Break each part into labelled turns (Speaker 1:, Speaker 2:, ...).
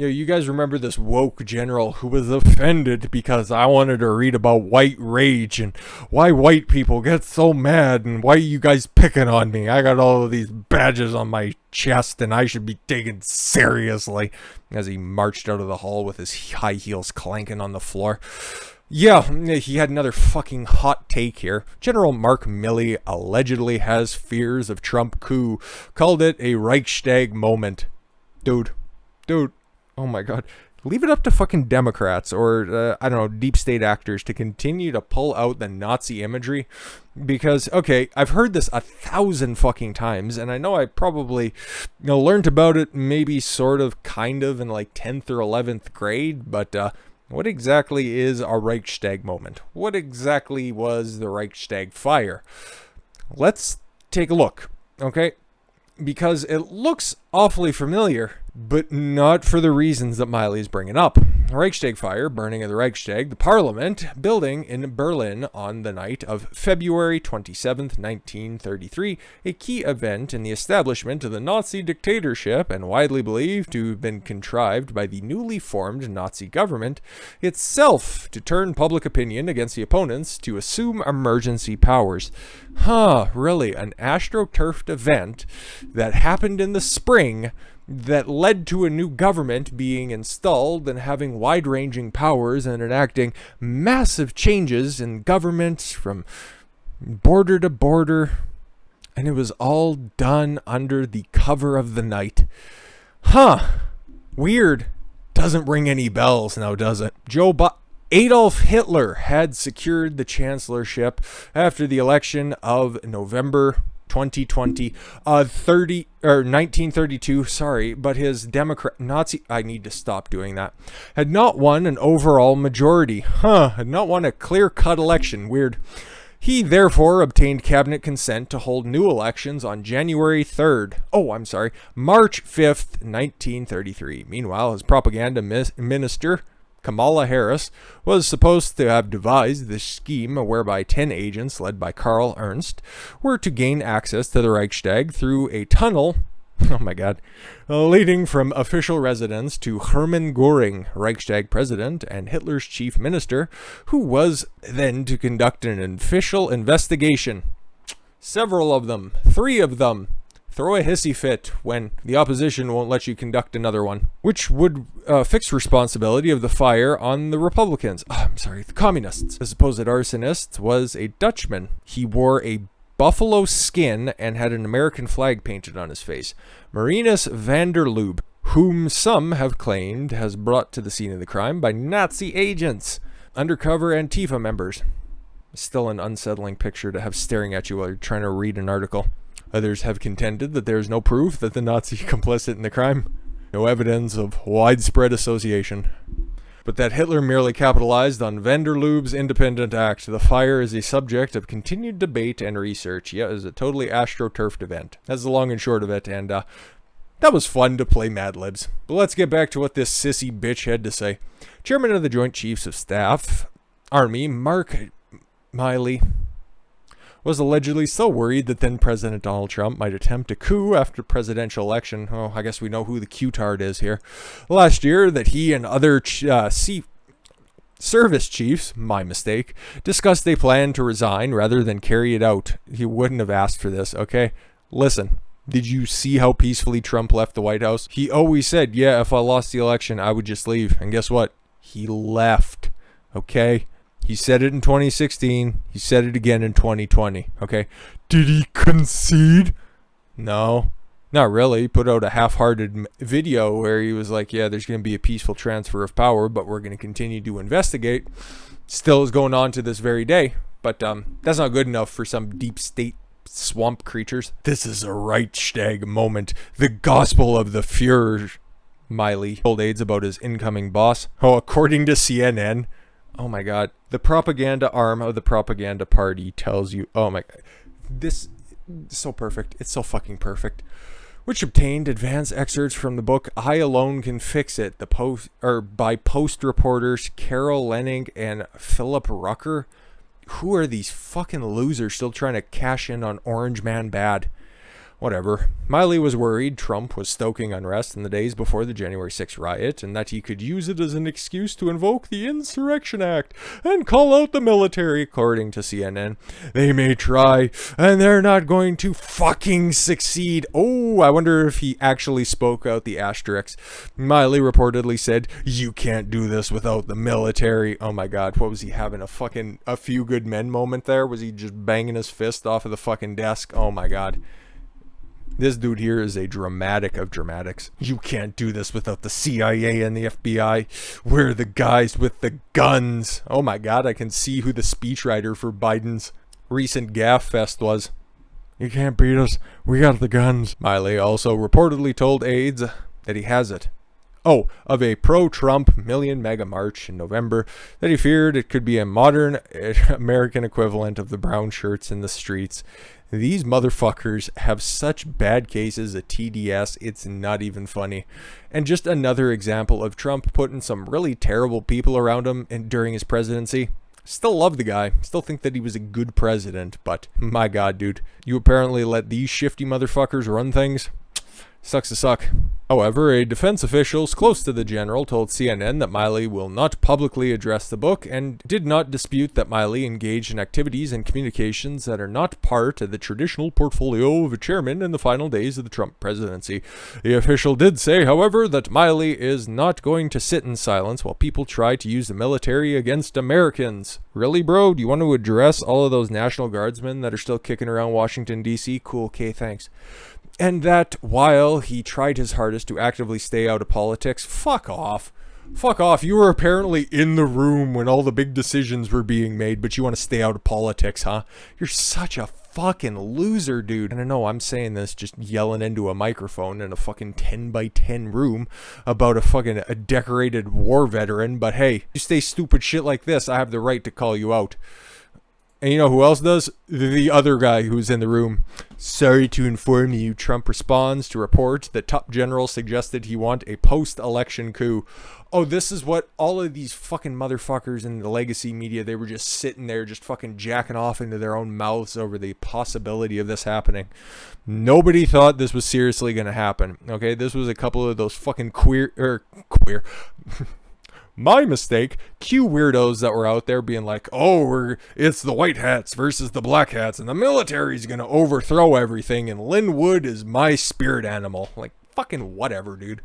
Speaker 1: You guys remember this woke general who was offended because I wanted to read about white rage and why white people get so mad and why you guys picking on me. I got all of these badges on my chest and I should be taken seriously, as he marched out of the hall with his high heels clanking on the floor. Yeah, he had another fucking hot take here. General Mark Milley allegedly has fears of Trump coup, called it a Reichstag moment. Dude. Oh my god. Leave it up to fucking Democrats or, I don't know, deep state actors to continue to pull out the Nazi imagery. Because, okay, I've heard this 1,000 fucking times, and I know I probably, learned about it maybe sort of, kind of in like 10th or 11th grade, but, what exactly is a Reichstag moment? What exactly was the Reichstag Fire? Let's take a look, okay? Because it looks awfully familiar, but not for the reasons that Milley's bringing up. Reichstag Fire, burning of the Reichstag, the Parliament building in Berlin on the night of February 27th, 1933, a key event in the establishment of the Nazi dictatorship and widely believed to have been contrived by the newly formed Nazi government itself to turn public opinion against the opponents to assume emergency powers. Really? An astroturfed event that happened in the spring that led to a new government being installed and having wide-ranging powers and enacting massive changes in government from border to border, and it was all done under the cover of the night. Weird. Doesn't ring any bells now, does it? Adolf Hitler had secured the chancellorship after the election of November 2020, 1932, but his Nazi, I need to stop doing that, had not won an overall majority, had not won a clear-cut election, weird. He therefore obtained cabinet consent to hold new elections on March 5th, 1933. Meanwhile, his propaganda minister, Kamala Harris, was supposed to have devised this scheme whereby 10 agents, led by Karl Ernst, were to gain access to the Reichstag through a tunnel, leading from official residence to Hermann Göring, Reichstag president and Hitler's chief minister, who was then to conduct an official investigation. Several of them, 3 of them, throw a hissy fit when the opposition won't let you conduct another one, which would fix responsibility of the fire on the Republicans. The communists. The supposed arsonist was a Dutchman. He wore a buffalo skin and had an American flag painted on his face. Marinus van der Lubbe, whom some have claimed has brought to the scene of the crime by Nazi agents, undercover Antifa members. Still an unsettling picture to have staring at you while you're trying to read an article. Others have contended that there is no proof that the Nazi complicit in the crime, no evidence of widespread association, but that Hitler merely capitalized on van der Lubbe's independent act. The fire is a subject of continued debate and research. Yeah, it was a totally astroturfed event. That's the long and short of it, and that was fun to play Mad Libs. But let's get back to what this sissy bitch had to say. Chairman of the Joint Chiefs of Staff, Army, Mark Milley, was allegedly so worried that then President Donald Trump might attempt a coup after presidential election. I guess we know who the Q-tard is here. Last year, that he and other service chiefs, my mistake, discussed a plan to resign rather than carry it out. He wouldn't have asked for this, okay? Listen, did you see how peacefully Trump left the White House? He always said, yeah, if I lost the election, I would just leave. And guess what? He left, okay? He said it in 2016. He said it again in 2020. Okay. Did he concede? No, not really. He put out a half-hearted video where he was like, yeah, there's going to be a peaceful transfer of power, but we're going to continue to investigate. Still is going on to this very day. But that's not good enough for some deep state swamp creatures. This is a Reichstag moment. The gospel of the Führer. Milley told aides about his incoming boss. According to CNN. Oh my god. The propaganda arm of the propaganda party tells you, oh my god. This is so perfect. It's so fucking perfect. Which obtained advance excerpts from the book I Alone Can Fix It, by Post reporters Carol Leonnig and Philip Rucker. Who are these fucking losers still trying to cash in on Orange Man Bad? Whatever. Milley was worried Trump was stoking unrest in the days before the January 6th riot and that he could use it as an excuse to invoke the Insurrection Act and call out the military, according to CNN. They may try, and they're not going to fucking succeed. Oh, I wonder if he actually spoke out the asterisks. Milley reportedly said, "You can't do this without the military." Oh my god, what was he having? A few good men moment there? Was he just banging his fist off of the fucking desk? Oh my god. This dude here is a dramatic of dramatics. You can't do this without the CIA and the FBI. We're the guys with the guns. Oh my god, I can see who the speechwriter for Biden's recent gaffe fest was. You can't beat us. We got the guns. Milley also reportedly told aides that he has it. Oh, of a pro-Trump million mega march in November that he feared it could be a modern American equivalent of the brown shirts in the streets. These motherfuckers have such bad cases of TDS, it's not even funny. And just another example of Trump putting some really terrible people around him during his presidency. Still love the guy, still think that he was a good president, but my god, dude, you apparently let these shifty motherfuckers run things? Sucks to suck. However, a defense official close to the general told CNN that Milley will not publicly address the book and did not dispute that Milley engaged in activities and communications that are not part of the traditional portfolio of a chairman in the final days of the Trump presidency. The official did say, however, that Milley is not going to sit in silence while people try to use the military against Americans. Really, bro? Do you want to address all of those National Guardsmen that are still kicking around Washington, D.C.? Cool, okay, thanks. And that while he tried his hardest to actively stay out of politics, fuck off. Fuck off. You were apparently in the room when all the big decisions were being made, but you want to stay out of politics, huh? You're such a fucking loser, dude. And I know I'm saying this just yelling into a microphone in a fucking 10 by 10 room about a decorated war veteran, but hey, you say stupid shit like this, I have the right to call you out. And you know who else does? The other guy who's in the room. Sorry to inform you, Trump responds to report that top general suggested he want a post-election coup. Oh, this is what all of these fucking motherfuckers in the legacy media, they were just sitting there just fucking jacking off into their own mouths over the possibility of this happening. Nobody thought this was seriously going to happen. Okay, this was a couple of those fucking queer my mistake, Q weirdos that were out there being like, oh, it's the white hats versus the black hats, and the military's gonna overthrow everything, and Lin Wood is my spirit animal. Like, fucking whatever, dude.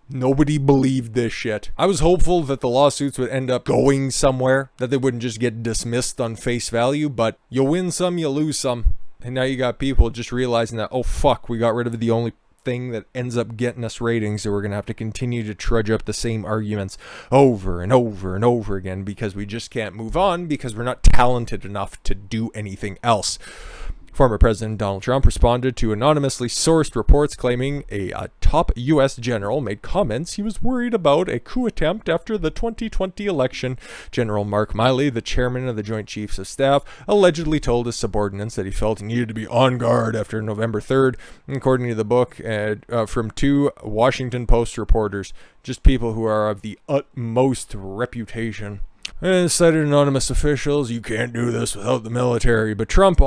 Speaker 1: Nobody believed this shit. I was hopeful that the lawsuits would end up going somewhere, that they wouldn't just get dismissed on face value, but you win some, you lose some. And now you got people just realizing that, oh fuck, we got rid of the only thing that ends up getting us ratings, so we're gonna have to continue to trudge up the same arguments over and over and over again because we just can't move on because we're not talented enough to do anything else. Former President Donald Trump responded to anonymously sourced reports claiming a top U.S. general made comments he was worried about a coup attempt after the 2020 election. General Mark Milley, the chairman of the Joint Chiefs of Staff, allegedly told his subordinates that he felt he needed to be on guard after November 3rd, according to the book from two Washington Post reporters, just people who are of the utmost reputation. And cited anonymous officials, you can't do this without the military, but Trump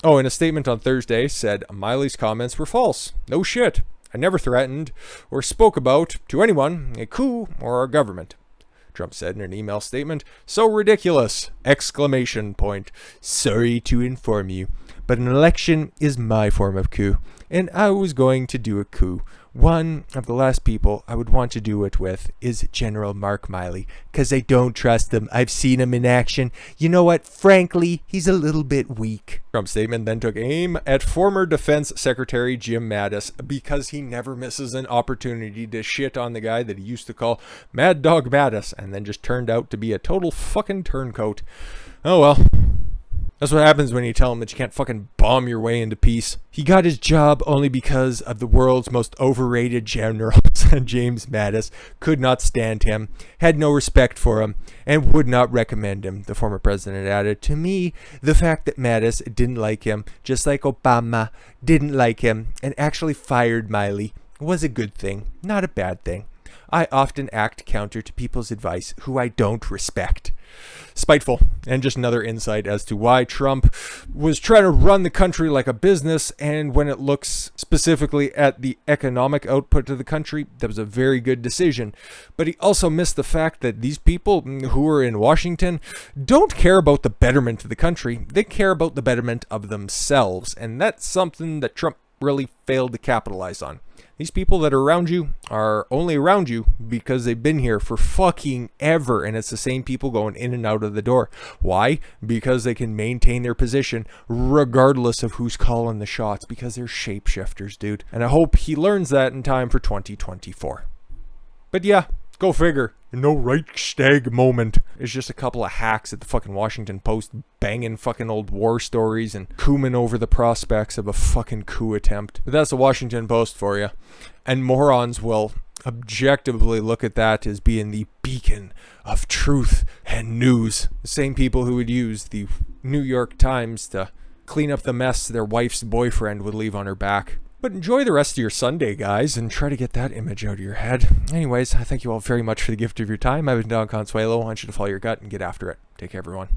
Speaker 1: in a statement on Thursday, said Milley's comments were false. No shit. I never threatened or spoke about, to anyone, a coup or our government. Trump said in an email statement, so ridiculous! Exclamation point. Sorry to inform you, but an election is my form of coup, and I was going to do a coup. One of the last people I would want to do it with is General Mark Milley, because I don't trust him. I've seen him in action. You know what? Frankly, he's a little bit weak. Trump's statement then took aim at former Defense Secretary Jim Mattis because he never misses an opportunity to shit on the guy that he used to call Mad Dog Mattis and then just turned out to be a total fucking turncoat. Oh well. That's what happens when you tell him that you can't fucking bomb your way into peace. He got his job only because of the world's most overrated general, James Mattis, could not stand him, had no respect for him, and would not recommend him, the former president added. To me, the fact that Mattis didn't like him, just like Obama didn't like him, and actually fired Milley, was a good thing, not a bad thing. I often act counter to people's advice who I don't respect. Spiteful, and just another insight as to why Trump was trying to run the country like a business, and when it looks specifically at the economic output of the country, that was a very good decision. But he also missed the fact that these people who are in Washington don't care about the betterment of the country. They care about the betterment of themselves, and that's something that Trump really failed to capitalize on. These people that are around you are only around you because they've been here for fucking ever, and it's the same people going in and out of the door. Why? Because they can maintain their position regardless of who's calling the shots, because they're shapeshifters, dude. And I hope he learns that in time for 2024. But yeah, go figure. No Reichstag Moment. It's just a couple of hacks at the fucking Washington Post banging fucking old war stories and cooming over the prospects of a fucking coup attempt. But that's the Washington Post for you. And morons will objectively look at that as being the beacon of truth and news. The same people who would use the New York Times to clean up the mess their wife's boyfriend would leave on her back. But enjoy the rest of your Sunday, guys, and try to get that image out of your head. Anyways, I thank you all very much for the gift of your time. I've been Don Consuelo. I want you to follow your gut and get after it. Take care, everyone.